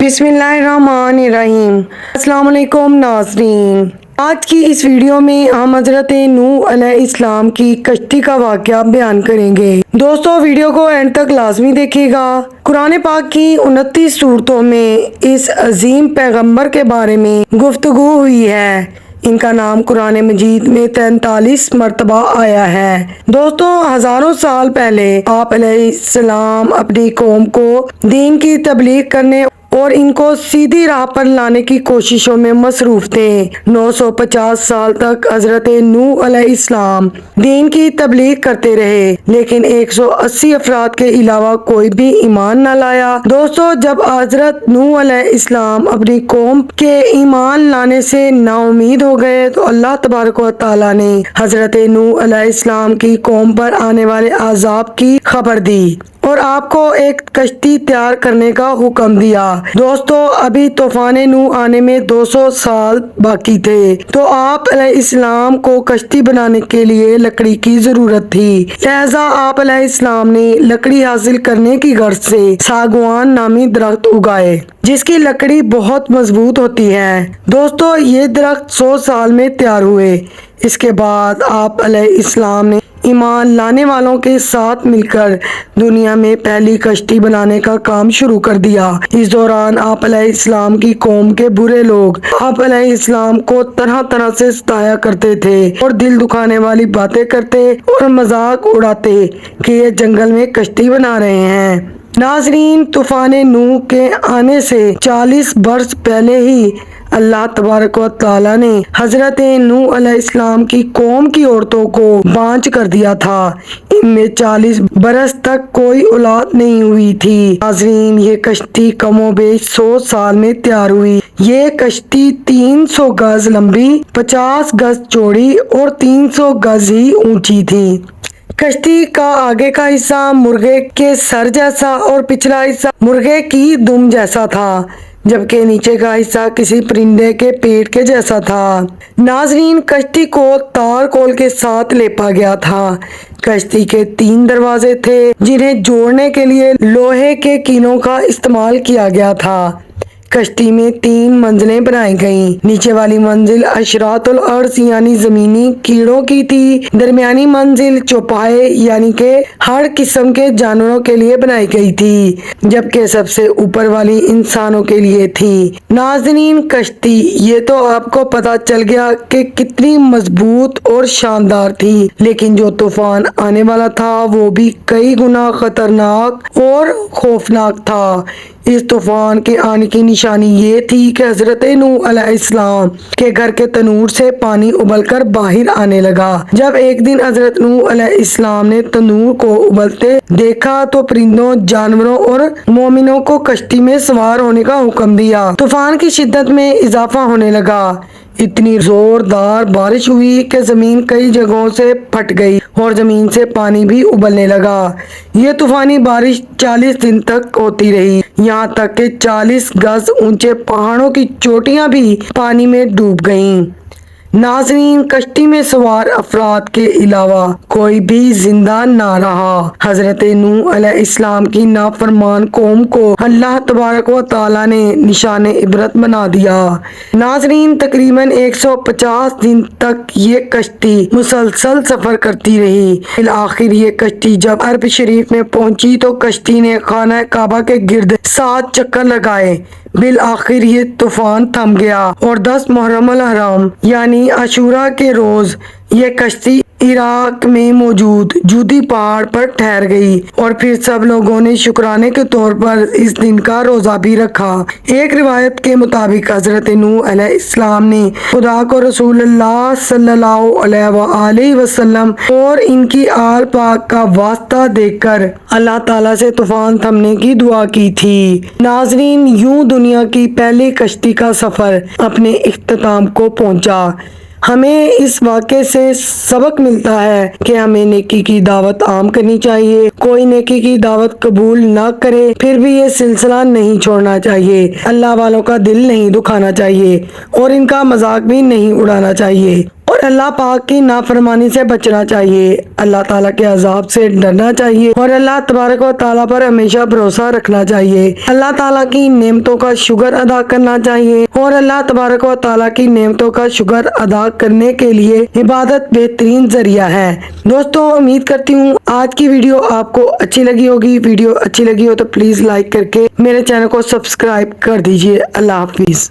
بسم اللہ الرحمن الرحیم۔ السلام علیکم ناظرین، آج کی اس ویڈیو میں ہم حضرت نوح علیہ السلام کی کشتی کا واقعہ بیان کریں گے۔ دوستو ویڈیو کو اینڈ تک لازمی دیکھیے گا۔ قرآن پاک کی 29 سورتوں میں اس عظیم پیغمبر کے بارے میں گفتگو ہوئی ہے۔ ان کا نام قرآن مجید میں 43 مرتبہ آیا ہے۔ دوستو ہزاروں سال پہلے آپ علیہ السلام اپنی قوم کو دین کی تبلیغ کرنے اور ان کو سیدھی راہ پر لانے کی کوششوں میں مصروف تھے۔ 950 سال تک حضرت نوح علیہ السلام دین کی تبلیغ کرتے رہے، لیکن 180 افراد کے علاوہ کوئی بھی ایمان نہ لایا۔ دوستو جب حضرت نوح علیہ السلام اپنی قوم کے ایمان لانے سے نا امید ہو گئے تو اللہ تبارک و تعالیٰ نے حضرت نوح علیہ السلام کی قوم پر آنے والے عذاب کی خبر دی اور آپ کو ایک کشتی تیار کرنے کا حکم دیا۔ دوستو ابھی طوفان نوح آنے میں 200 سال باقی تھے، تو آپ علیہ السلام کو کشتی بنانے کے لیے لکڑی کی ضرورت تھی، لہذا آپ علیہ السلام نے لکڑی حاصل کرنے کی غرض سے ساگوان نامی درخت اگائے، جس کی لکڑی بہت مضبوط ہوتی ہے۔ دوستو یہ درخت 100 سال میں تیار ہوئے۔ اس کے بعد آپ علیہ السلام نے ایمان لانے والوں کے ساتھ مل کر دنیا میں پہلی کشتی بنانے کا کام شروع کر دیا۔ اس دوران آپ علیہ السلام کی قوم کے برے لوگ آپ علیہ السلام کو طرح طرح سے ستایا کرتے تھے اور دل دکھانے والی باتیں کرتے اور مذاق اڑاتے کہ یہ جنگل میں کشتی بنا رہے ہیں۔ ناظرین طوفان نوح کے آنے سے 40 برس پہلے ہی اللہ تبارک و تعالیٰ نے حضرت نوح علیہ السلام کی قوم کی عورتوں کو بانجھ کر دیا تھا۔ ان میں 40 برس تک کوئی اولاد نہیں ہوئی تھی۔ ناظرین یہ کشتی کم و بیش 100 سال میں تیار ہوئی۔ یہ کشتی 300 گز لمبی، 50 گز چوڑی اور 300 گز ہی اونچی تھی۔ کشتی کا آگے کا حصہ مرغے کے سر جیسا اور پچھلا حصہ مرغے کی دم جیسا تھا، جبکہ نیچے کا حصہ کسی پرندے کے پیٹ کے جیسا تھا۔ ناظرین کشتی کو تار کول کے ساتھ لیپا گیا تھا۔ کشتی کے 3 دروازے تھے جنہیں جوڑنے کے لیے لوہے کے کینوں کا استعمال کیا گیا تھا۔ کشتی میں 3 منزلیں بنائی گئیں۔ نیچے والی منزل اشراط الارض یعنی زمینی کیڑوں کی تھی، درمیانی منزل چوپائے یعنی کہ ہر قسم کے جانوروں کے لیے بنائی گئی تھی، جبکہ سب سے اوپر والی انسانوں کے لیے تھی۔ ناظرین کشتی یہ تو آپ کو پتا چل گیا کہ کتنی مضبوط اور شاندار تھی، لیکن جو طوفان آنے والا تھا وہ بھی کئی گنا خطرناک اور خوفناک تھا۔ اس طوفان کے آنے کی نشانی یہ تھی کہ حضرت نوح علیہ السلام کے گھر کے تنور سے پانی ابل کر باہر آنے لگا۔ جب ایک دن حضرت نوح علیہ السلام نے تنور کو ابلتے دیکھا تو پرندوں، جانوروں اور مومنوں کو کشتی میں سوار ہونے کا حکم دیا۔ طوفان کی شدت میں اضافہ ہونے لگا۔ اتنی زوردار بارش ہوئی کہ زمین کئی جگہوں سے پھٹ گئی اور زمین سے پانی بھی ابلنے لگا۔ یہ طوفانی بارش 40 دن تک ہوتی رہی، یہاں تک کہ 40 گز اونچے پہاڑوں کی چوٹیاں بھی پانی میں ڈوب گئیں۔ ناظرین کشتی میں سوار افراد کے علاوہ کوئی بھی زندہ نہ رہا۔ حضرت نوح علیہ السلام کی نافرمان قوم کو اللہ تبارک و تعالیٰ نے نشان عبرت بنا دیا۔ ناظرین تقریباً 150 دن تک یہ کشتی مسلسل سفر کرتی رہی۔ بالآخر یہ کشتی جب عرب شریف میں پہنچی تو کشتی نے خانہ کعبہ کے گرد 7 چکر لگائے۔ بالآخر یہ طوفان تھم گیا اور 10 محرم الحرام یعنی عاشوراء کے روز یہ کشتی عراق میں موجود جودی پہاڑ پر ٹھہر گئی اور پھر سب لوگوں نے شکرانے کے طور پر اس دن کا روزہ بھی رکھا۔ ایک روایت کے مطابق حضرت نوح علیہ السلام نے خدا کو رسول اللہ صلی اللہ علیہ وآلہ وسلم اور ان کی آل پاک کا واسطہ دے کر اللہ تعالیٰ سے طوفان تھمنے کی دعا کی تھی۔ ناظرین یوں دنیا کی پہلی کشتی کا سفر اپنے اختتام کو پہنچا۔ ہمیں اس واقعے سے سبق ملتا ہے کہ ہمیں نیکی کی دعوت عام کرنی چاہیے۔ کوئی نیکی کی دعوت قبول نہ کرے پھر بھی یہ سلسلہ نہیں چھوڑنا چاہیے، اللہ والوں کا دل نہیں دکھانا چاہیے اور ان کا مذاق بھی نہیں اڑانا چاہیے، اور اور اللہ پاک کی نافرمانی سے بچنا چاہیے، اللہ تعالیٰ کے عذاب سے ڈرنا چاہیے اور اللہ تبارک و تعالیٰ پر ہمیشہ بھروسہ رکھنا چاہیے، اللہ تعالیٰ کی نعمتوں کا شکر ادا کرنا چاہیے اور اللہ تبارک و تعالیٰ کی نعمتوں کا شکر ادا کرنے کے لیے عبادت بہترین ذریعہ ہے۔ دوستوں امید کرتی ہوں آج کی ویڈیو آپ کو اچھی لگی ہوگی۔ ویڈیو اچھی لگی ہو تو پلیز لائک کر کے میرے چینل کو سبسکرائب کر دیجیے۔ اللہ حافظ۔